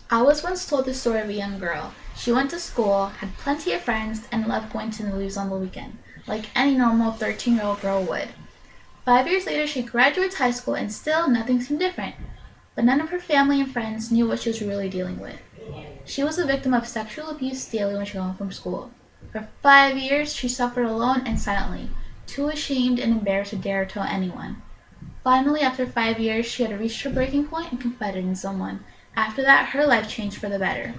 I was once told the story of a young girl. She went to school, had plenty of friends, and loved going to the movies on the weekend, like any normal 13-year-old girl would. 5 years later, she graduates high school, and still nothing seemed different. But none of her family and friends knew what she was really dealing with. She was a victim of sexual abuse daily when she got home from school. For 5 years, she suffered alone and silently, too ashamed and embarrassed to dare tell anyone. Finally, after 5 years, she had reached her breaking point and confided in someone. After that, her life changed for the better.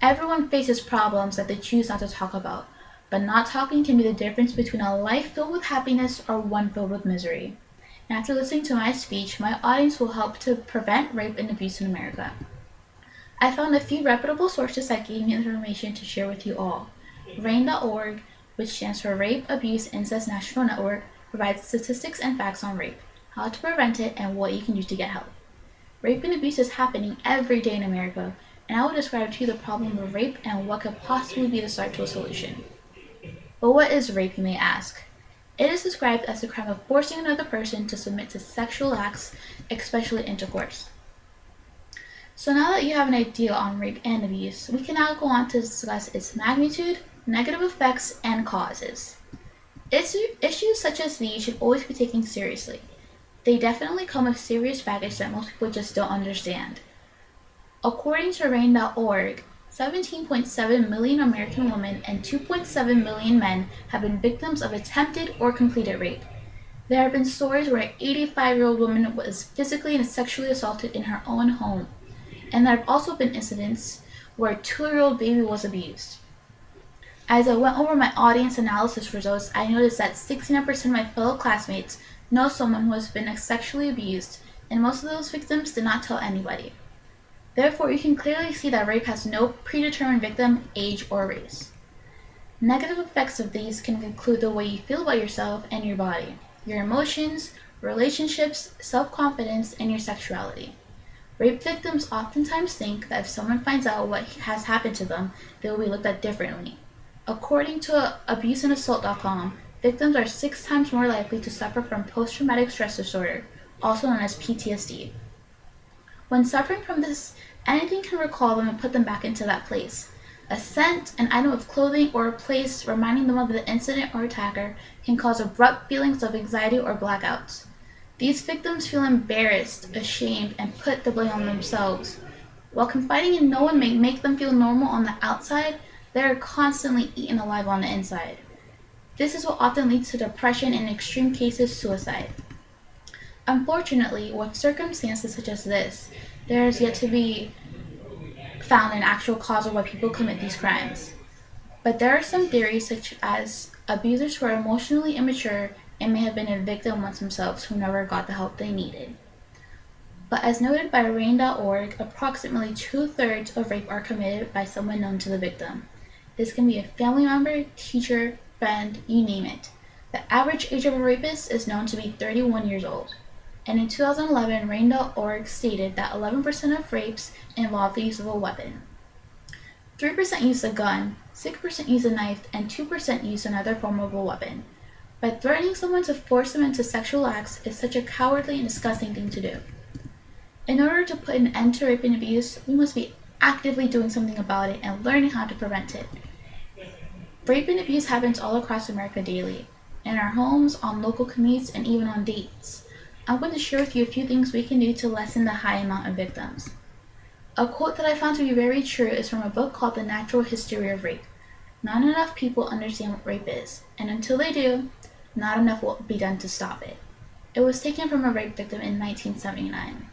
Everyone faces problems that they choose not to talk about, but not talking can be the difference between a life filled with happiness or one filled with misery. And after listening to my speech, my audience will help to prevent rape and abuse in America. I found a few reputable sources that gave me information to share with you all. RAIN.org, which stands for Rape, Abuse, Incest National Network, provides statistics and facts on rape, how to prevent it, and what you can do to get help. Rape and abuse is happening every day in America, and I will describe to you the problem of rape and what could possibly be the start to a solution. But what is rape, you may ask? It is described as the crime of forcing another person to submit to sexual acts, especially intercourse. So now that you have an idea on rape and abuse, we can now go on to discuss its magnitude, negative effects, and causes. Issues such as these should always be taken seriously. They definitely come with serious baggage that most people just don't understand. According to RAIN.org, 17.7 million American women and 2.7 million men have been victims of attempted or completed rape. There have been stories where an 85-year-old woman was physically and sexually assaulted in her own home. And there have also been incidents where a 2-year-old baby was abused. As I went over my audience analysis results, I noticed that 69% of my fellow classmates know someone who has been sexually abused, and most of those victims did not tell anybody. Therefore, you can clearly see that rape has no predetermined victim, age, or race. Negative effects of these can include the way you feel about yourself and your body, your emotions, relationships, self-confidence, and your sexuality. Rape victims oftentimes think that if someone finds out what has happened to them, they will be looked at differently. According to abuseandassault.com, victims are 6 times more likely to suffer from post-traumatic stress disorder, also known as PTSD. When suffering from this, anything can recall them and put them back into that place. A scent, an item of clothing, or a place reminding them of the incident or attacker can cause abrupt feelings of anxiety or blackouts. These victims feel embarrassed, ashamed, and put the blame on themselves. While confiding in no one may make them feel normal on the outside, they are constantly eaten alive on the inside. This is what often leads to depression and, in extreme cases, suicide. Unfortunately, with circumstances such as this, there is yet to be found an actual cause of why people commit these crimes. But there are some theories such as abusers who are emotionally immature and may have been a victim once themselves who never got the help they needed. But as noted by RAIN.org, approximately 2/3 of rape are committed by someone known to the victim. This can be a family member, teacher, friend, you name it. The average age of a rapist is known to be 31 years old. And in 2011, RAIN.org stated that 11% of rapes involve the use of a weapon. 3% use a gun, 6% use a knife, and 2% use another form of a weapon. But threatening someone to force them into sexual acts is such a cowardly and disgusting thing to do. In order to put an end to rape and abuse, we must be actively doing something about it and learning how to prevent it. Rape and abuse happens all across America daily, in our homes, on local commutes, and even on dates. I'm going to share with you a few things we can do to lessen the high amount of victims. A quote that I found to be very true is from a book called The Natural History of Rape. Not enough people understand what rape is, and until they do, not enough will be done to stop it. It was taken from a rape victim in 1979.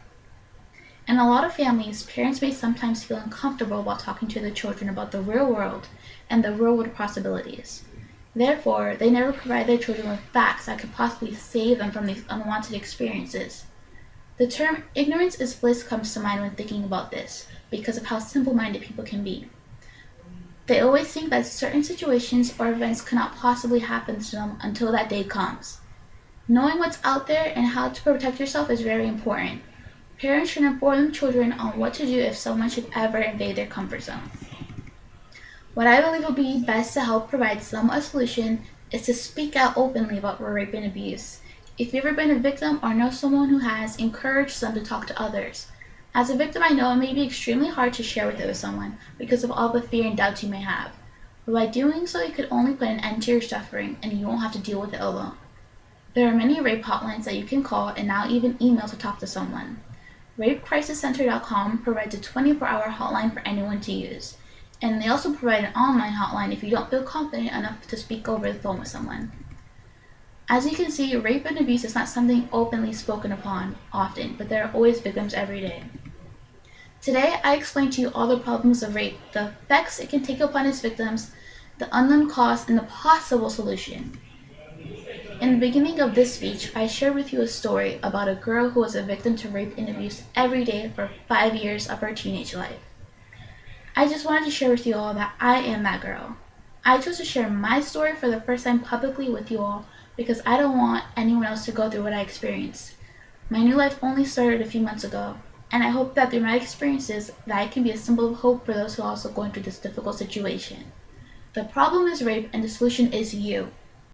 In a lot of families, parents may sometimes feel uncomfortable while talking to their children about the real world and the real world possibilities. Therefore, they never provide their children with facts that could possibly save them from these unwanted experiences. The term ignorance is bliss comes to mind when thinking about this, because of how simple-minded people can be. They always think that certain situations or events cannot possibly happen to them until that day comes. Knowing what's out there and how to protect yourself is very important. Parents should inform children on what to do if someone should ever invade their comfort zone. What I believe will be best to help provide some a solution is to speak out openly about rape and abuse. If you've ever been a victim or know someone who has, encourage them to talk to others. As a victim, I know it may be extremely hard to share with it with someone because of all the fear and doubts you may have. But by doing so, you could only put an end to your suffering and you won't have to deal with it alone. There are many rape hotlines that you can call and now even email to talk to someone. RapeCrisisCenter.com provides a 24-hour hotline for anyone to use. And they also provide an online hotline if you don't feel confident enough to speak over the phone with someone. As you can see, rape and abuse is not something openly spoken upon often, but there are always victims every day. Today, I explain to you all the problems of rape, the effects it can take upon its victims, the unknown cause, and the possible solution. In the beginning of this speech, I shared with you a story about a girl who was a victim to rape and abuse every day for 5 years of her teenage life. I just wanted to share with you all that I am that girl. I chose to share my story for the first time publicly with you all because I don't want anyone else to go through what I experienced. My new life only started a few months ago, and I hope that through my experiences that I can be a symbol of hope for those who are also going through this difficult situation. The problem is rape and the solution is you.